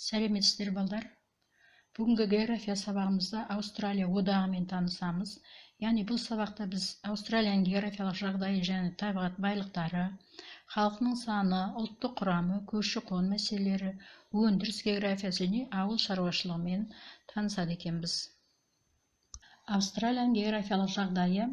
Сәлеметсіздер балдар. Бүгінгі география сабағымызда Аустралия одағымен танысамыз. Яғни бұл сабақта біз Аустралияның географиялық жағдайы және табиғат байлықтары, халқының саны, ұлттық құрамы, көші-қон мәселелері, өндіріс географиясы және ауыл шаруашылығымен танысады екенбіз. Аустралияның географиялық жағдайы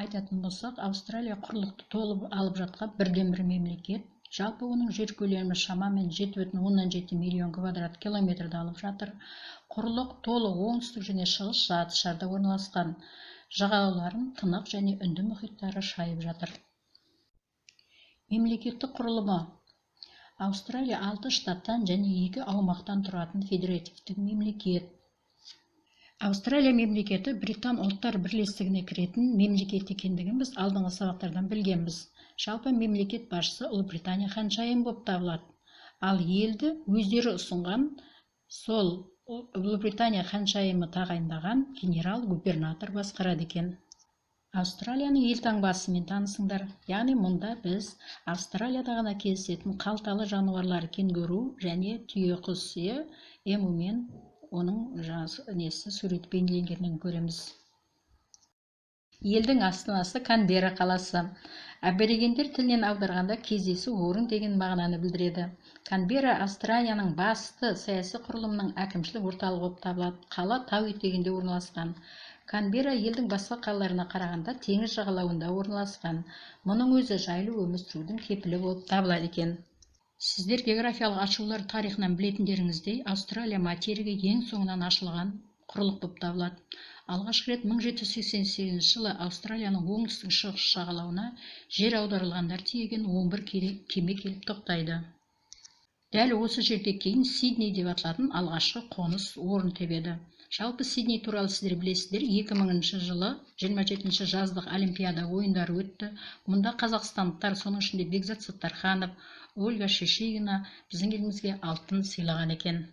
айтатын болсақ, Аустралия құрлықты толып алып жатқан бірден-бір мемлекет. Жалпы оның жер көлемі шамамен 7,7 миллион квадрат километрді алып жатыр. Құрлық толық оңтүстік және шығыс жартышарда орналасқан. Жағалауларын тынық және үнді мұхиттары шайып жатыр. Мемлекеттік құрылымы. Аустралия 6 штаттан және 2 аумақтан тұратын федеративтік мемлекет. Аустралия мемлекеті Британ ұлттар бірлестігіне кіретін мемлекет екендігін біз алдыңғы сабақтардан білгенбіз. Жалпы мемлекет басшысы Ұлыбритания ханшайымы болып табылады. Ал елді өздері ұсынған сол Ұлыбритания ханшайымы тағайындаған генерал-губернатор басқарады екен. Австралияның елтаңбасымен танысыңдар. Яғни мұнда біз Австралияда ғана кездесетін қалталы жануарлар кенгуру және түйеқұс эму мен оның сурет бейнеленгенін көреміз. Елдің астанасы Канберра қаласы. Аборигендер тілінен аударғанда кездесу орын деген мағынаны білдіреді. Канберра Австралияның басты саяси құрылымының әкімшілік орталығы болып табылады. Қала тау етегінде орналасқан. Канберра елдің басқа қалаларына қарағанда теңіз жағалауында орналасқан. Мұның өзі жайлы өмір сүрудің кепілі болып табылады екен. Сіздер географиялық ашылулар тарихынан білетіндеріңіздей, Аустралия материгі ең соңынан ашылған құрлық болып табылады. Алғашқы рет 1788 жылы Аустралияның оңтүстік шығыс жағалауына жер аударылғандар тиеген 11 кеме келіп тоқтайды. Дәл осы жерде кейін Сидней деп аталатын алғашқы қоныс орын тебеді. Жалпы Сидней туралы сіздер білесіздер, 2000 жылы 27 жаздық Олимпиада ойындары өтті. Мұнда қазақстандықтар, соның ішінде Бекзат Саттарханов, Ольга Шишигина біздің елімізге алтын сыйлаған екен.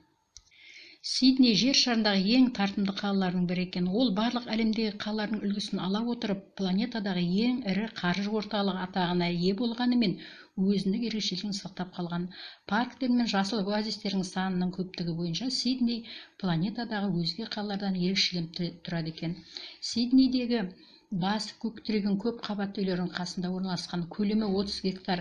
Сидней жер шарындағы ең тартымды қалалардың бірі екен. Ол барлық әлемдегі қалалардың үлгісін ала отырып, планетадағы ең ірі қаржы орталығы атағына ие болғанымен, өзіндік ерекшелігін сақтап қалған. Парктер мен жасыл оазистердің санының көптігі бойынша Сидней планетадағы өзге қалалардан ерекшеленіп тұрады екен. Сиднейдегі басы көк тіреген көп қабатты үйлердің қасында орналасқан, көлемі 30 гектар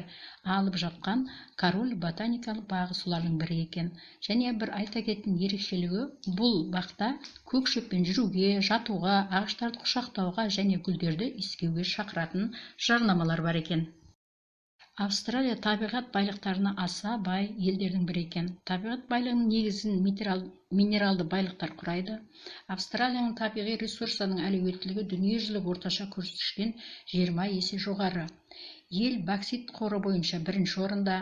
алып жатқан король ботаникалық бағы солардың бірі екен. Және бір айта кететін ерекшелігі, бұл бақта көк шөппен жүруге, жатуға, ағаштарды құшақтауға және гүлдерді иіскеуге шақыратын жарнамалар бар екен. Австралия табиғат байлықтарына аса бай елдердің бірі екен. Табиғат байлығының негізін минералды байлықтар құрайды. Австралияның табиғи ресурстарының әлеуеттілігі дүниежүзілік орташа көрсеткіштен 20 есе жоғары. Ел боксит қоры бойынша бірінші орында,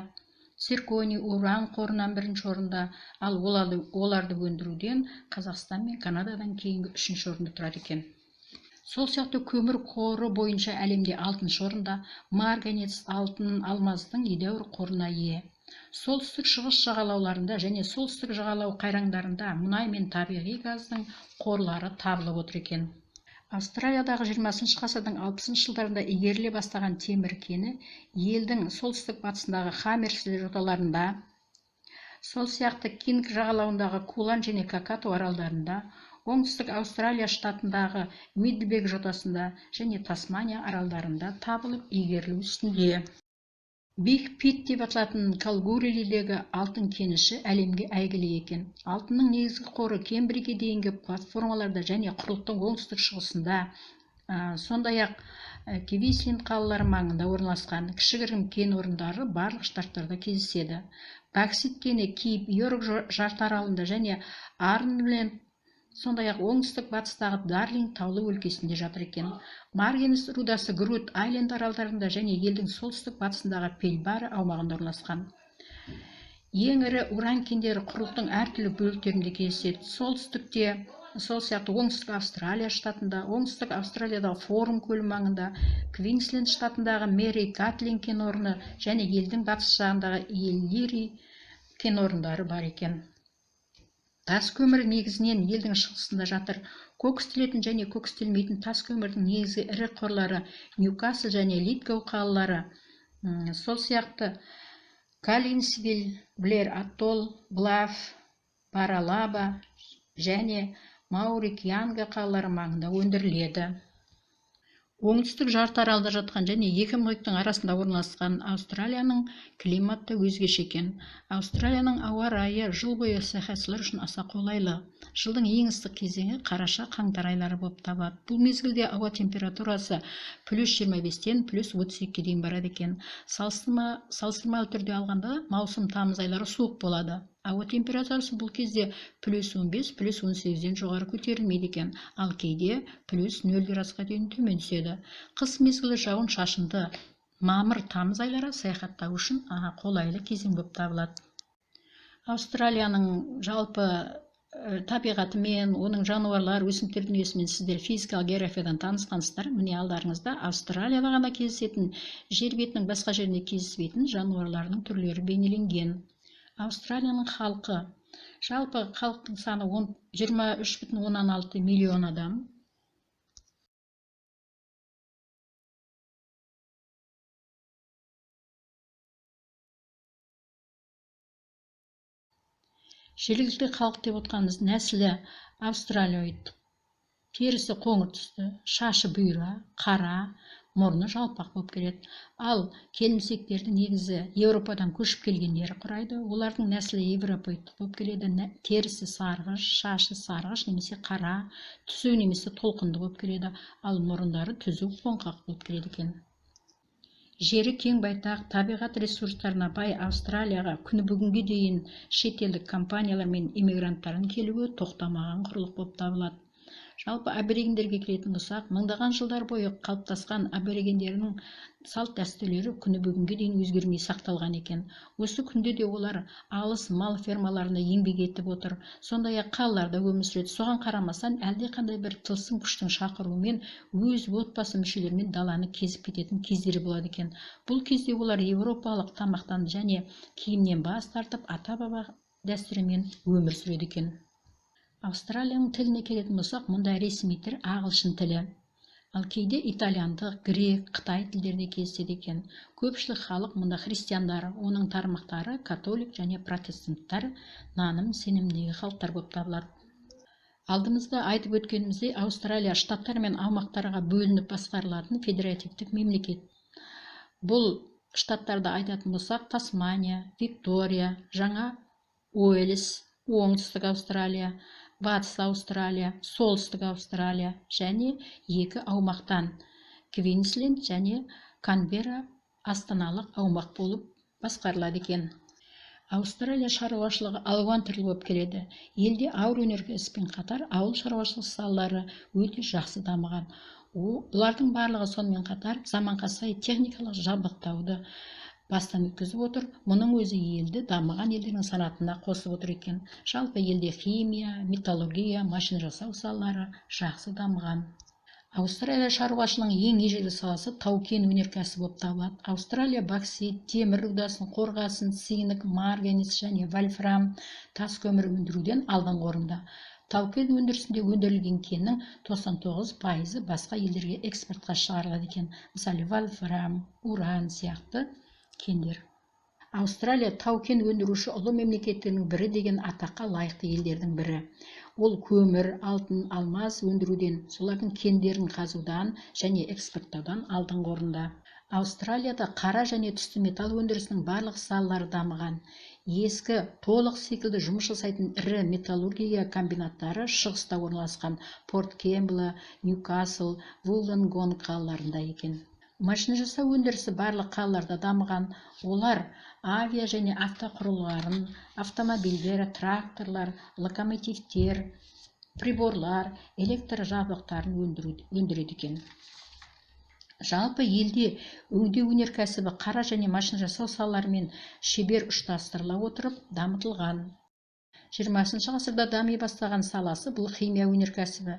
цирконий, уран қорынан бірінші орында, ал оларды өндіруден Қазақстан мен Канададан кейінгі үшінші орында тұрады екен. Сол сияқты көмір қоры бойынша әлемде 6-шы орында, марганец, алтын, алмаздың едәуір қорына ие. Солтүстік шығыс жағалауларында және солтүстік жағалау қайраңдарында мұнай мен табиғи газдың қорлары табылып отыр екен. Австралиядағы 20 ғасырдың 60 жылдарында игеріле бастаған темір кені елдің солтүстік батысындағы Хаммерсли жоталарында, сол сияқты Кинг жағалауындағы Кулан және Какато аралдарында, оңтүстік Аустралия штатындағы Мидлбек жотасында және Тасмания аралдарында табылып игерілу үстінде. Биг Пит деп аталатын Калгурилидегі алтын кеніші әлемге әйгілі екен. Алтынның негізгі қоры Кембрийге дейінгі платформаларда және құрлықтың оңтүстік шығысында, сондай-ақ Квинсленд қалалары маңында орналасқан. Кішігірім кен орындары барлық штаттарда кездеседі. Боксит кені Кейп Йорк жартыаралында және Арнленд, сондай-ақ оңтүстік батыстағы Дарлинг таулы өлкесінде жатыр екен. Марганец рудасы Грут Айленд аралдарында және елдің солтүстік батысындағы Пилбары аумағында орналасқан. Ең ірі уран кендері құрлықтың әртүрлі бөліктерінде кездеседі. Солтүстікте, сол сияқты оңтүстік Австралия штатында, оңтүстік Австралиядағы Форум көлі маңында, Квинсленд штатындағы Мэри Катлин кен орны және елдің батыс жағындағы Иллири кен орындары бар екен. Тас көмір негізінен елдің шығысында жатыр. Кокстелетін және кокстелмейтін тас көмірдің негізгі ірі қорлары Ньюкасл және Литгоу қалалары. Сол сияқты Коллинсвилл, Блэр Атолл, Блаф, Паралаба және Маурикянга қалалары маңында өндіріледі. Оңтүстік жартыаралда жатқан және екі мұхиттың арасында орналасқан Аустралияның климаты өзгеше екен. Аустралияның ауа райы жыл бойы саяхатшылар үшін аса қолайлы. Жылдың ең ыстық кезеңі қараша-қаңтар айлары болып табылады. Бұл мезгілде ауа температурасы +25-тен +32-ге дейін барады екен. Салыстырмалы түрде алғанда маусым-тамыз айлары суық болады. Ауа температурасы бұл кезде +15, +18-ден жоғары көтерілмейді екен, ал кейде +0 градусқа дейін төмен түседі. Қыс мезгілі жауын шашынды мамыр-тамыз айлары саяхаттау үшін қолайлы кезең болып табылады. Аустралияның жалпы табиғатымен, оның жануарлар, өсімдіктер дүниесімен сіздер физикалық географиядан танысқансыздар. Міне алдарыңызда Аустралияда ғана кездесетін, жер бетінің басқа жерінде кездеспейтін жануарлардың түрлері бейнеленген. Аустралияның халқы, жалпы халықтың саны 23,16 миллион адам. Жергілікті халық деп отқанымыз нәсілі австралиоид. Терісі қоңыр түсті, шашы бұйра, қара, мұрны жалпақ болып келеді. Ал келімсектерді негізі Еуропадан көшіп келгендері құрайды. Олардың нәсілі европоид болып келеді. Терісі сарғыш, шашы сарғыш немесе қара, түсі немесе толқынды болып келеді. Ал мұрындары түзу қоңқақ болып келеді екен. Жері кең байтақ, табиғат ресурстарына бай Аустралияға күні бүгінге дейін шетелдік компаниялар мен иммигранттардың келуі тоқтамаған құрлық болып табылады. Жалпы аборигендерге келетін болсақ, мыңдаған жылдар бойы қалыптасқан аборигендердің салт дәстүрлері күні бүгінге дейін өзгермей сақталған екен. Осы күнде де олар алыс мал фермаларында еңбек етіп отыр. Сондай-ақ қалаларда өмір сүреді. Соған қарамастан әлдеқандай бір тылсым күштің шақыруымен өз отбасы мүшелерімен даланы кезіп кететін кездері болады екен. Бұл кезде олар еуропалық тамақтан және киімнен бас тартып, ата-баба дәстүрімен өмір сүреді екен. Австралияның тіліне келетін болсақ, мұнда ресми тіл ағылшын тілі. Ал кейде итальяндық, грек, қытай тілдерде кездеседі екен. Көпшілік халық мұнда христиандар, оның тармақтары католик және протестанттар, наным сенімдегі халықтар болып табылады. Алдымызда айтып өткеніміздей, Аустралия штаттар мен аумақтарға бөлініп басқарылатын федеративтік мемлекет. Бұл штаттарды айтатын болсақ, Тасмания, Виктория, Жаңа Уэльс, Оңтүстік Аустралия, Батыс Аустралия, Солтүстік Аустралия және екі аумақтан Квинсленд және Канберра астаналық аумақ болып басқарылады екен. Аустралия шаруашылығы алуан түрлі болып келеді. Елде ауыр өнеркәсіппен қатар ауыл шаруашылық салалары өте жақсы дамыған. Олардың барлығы сонымен қатар заманға сай техникалық жабдықтауды бастан өткізіп отыр. Мұның өзі елді дамыған елдердің санатына қосып отыр екен. Жалпы елде химия, металлургия, машина жасау салалары жақсы дамыған. Аустралия шаруашылығының ең ежелгі саласы тау-кен өнеркәсібі болып табылады. Аустралия боксит, темір рудасын, қорғасын, цинк, марганец және вольфрам тас көмір өндіруден алдыңғы орында. Тау-кен өндірісінде өндірілген кеннің 99% басқа елдерге экспортқа шығарылады екен. Мысалы, вольфрам, уран сияқты кендер. Аустралия тау-кен өндіруші ұлы мемлекеттерінің бірі деген атаққа лайықты елдердің бірі. Ол көмір, алтын, алмас өндіруден, солардың кендерін қазудан және экспорттаудан алдыңғы орында. Аустралияда қара және түсті металл өндірісінің барлық салалары дамыған. Ескі, толық секілді жұмыс жасайтын ірі металлургия комбинаттары шығыста орналасқан Порт Кембл, Ньюкасл, Вуллонгонг қалаларында екен. Машина жасау өндірісі барлық қалаларда дамыған. Олар авиа және автоқұрылғыларын, автомобильдер, тракторлар, локомотивтер, приборлар, электр жабдықтарын өндіреді екен. Жалпы елде өңдеу өнеркәсібі қара және машина жасау салаларымен шебер ұштастырыла отырып дамытылған. 20 ғасырда дами бастаған саласы бұл химия өнеркәсібі.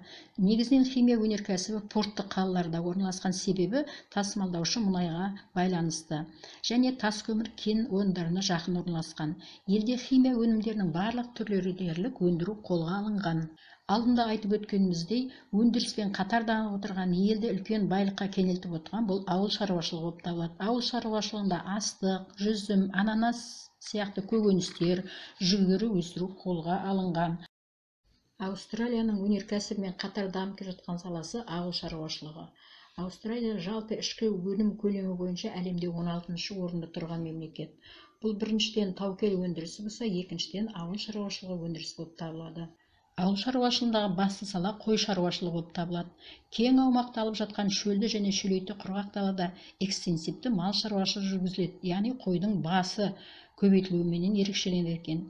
Негізінен химия өнеркәсібі портты қалаларда орналасқан, себебі тасымалдаушы мұнайға байланысты және тас көмір кен орындарына жақын орналасқан. Елде химия өнімдерінің барлық түрлері дерлік өндіру қолға алынған. Алдында айтып өткеніміздей, өндіріспен қатар дамып отырған елді үлкен байлыққа кенелтіп отырған бұл ауыл шаруашылығы болып табылады. Ауыл шаруашылығында астық, жүзім, ананас сияқты көкөністер, жүгері өсіру қолға алынған. Аустралияның өнеркәсібімен қатар дамып жатқан саласы ауыл шаруашылығы. Аустралия жалпы ішкі өнім көлемі бойынша әлемде 16-шы орында тұрған мемлекет. Бұл біріншіден тау-кен өндірісі болса, екіншіден ауыл шаруашылығы өндірісі болып табылады. Ауыл шаруашылығындағы басты сала қой шаруашылығы болып табылады. Кең аумақты алып жатқан шөлді және шөлейтті құрғақ далада экстенсивті мал шаруашылығы жүргізіледі, яғни қойдың басы көбейтілуімен ерекшеленеді екен.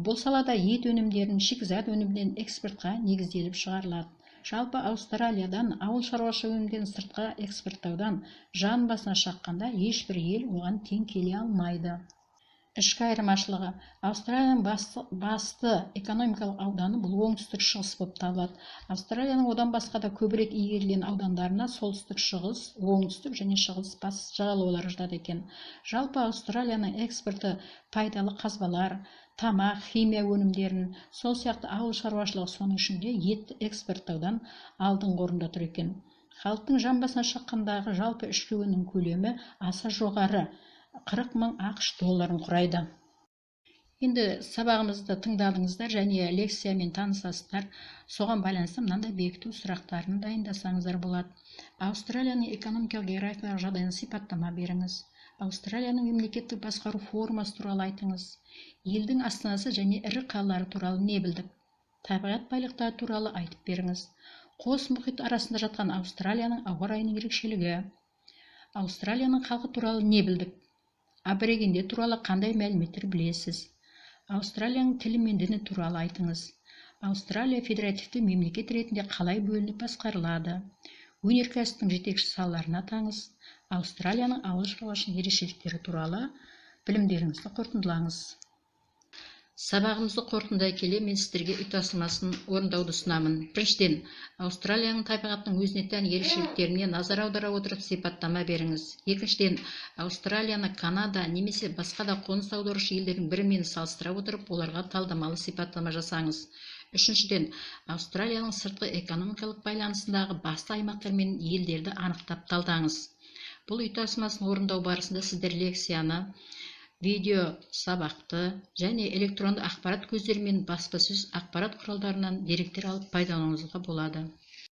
Бұл салада ет өнімдерін шикізат өнімдерін экспортқа негізделіп шығарылады. Жалпы Аустралиядан ауыл шаруашылығы өнімдерін сыртқа экспорттаудан жан басына шаққанда ешбір ел оған тең келе алмайды. Ішкі айырмашылығы. Аустралияның басты экономикалық ауданы бұл оңтүстік шығыс болып табылады. Аустралияның одан басқа да көбірек игерілген аудандарына солтүстік шығыс, оңтүстік және шығыс бас жағалаулары жатады екен. Жалпы Аустралияның экспорты пайдалы қазбалар, тамақ, химия өнімдерін, сол сияқты ауыл шаруашылығы соның ішінде ет экспорттаудан алдыңғы орында тұр екен. Халықтың жан басына шаққандағы жалпы ішкі өнім көлемі аса жоғары, 40 000 ақш долларын құрайды. Енді сабағымызды тыңдадыңыздар және лекциямен танысасыздар. Соған байланысты мынандай бекіту сұрақтарын дайындасаңыздар болады. Аустралияның экономикалық географиялық жағдайын сипаттама беріңіз. Аустралияның мемлекеттік басқару формасы туралы айтыңыз. Елдің астанасы және ірі қалалары туралы не білдік? Табиғат байлықтары туралы айтып беріңіз. Қос мұхит арасында жатқан Аустралияның ауа райының ерекшелігі. Аустралияның халқы туралы не білдік? Аборигендер туралы қандай мәліметтер білесіз? Аустралияның тілі мен діні туралы айтыңыз. Аустралия федеративті мемлекет ретінде қалай бөлініп басқарылады? Өнеркәсіптің жетекші салаларына таңыз. Аустралияның ауыл шаруашылығы ерекшеліктері туралы білімдеріңізді қорытындылаңыз. Сабағымызды қорытындылай келе мен сіздерге үй тапсырмасын орындауды ұсынамын. Біріншіден, Аустралияның табиғатының өзіне тән ерекшеліктеріне назар аудара отырып сипаттама беріңіз. Екіншіден, Аустралияны Канада немесе басқа да қоныс аударушы елдердің бірімен салыстыра отырып, оларға талдамалы сипаттама жасаңыз. Үшіншіден, Аустралияның сыртқы экономикалық байланысындағы басты аймақтар мен елдерді анықтап талдаңыз. Бұл үй тапсырмасын орындау барысында сіздер лекцияны, видео сабақты және электронды ақпарат көздері мен баспасөз ақпарат құралдарынан деректер алып пайдалануыңызға болады.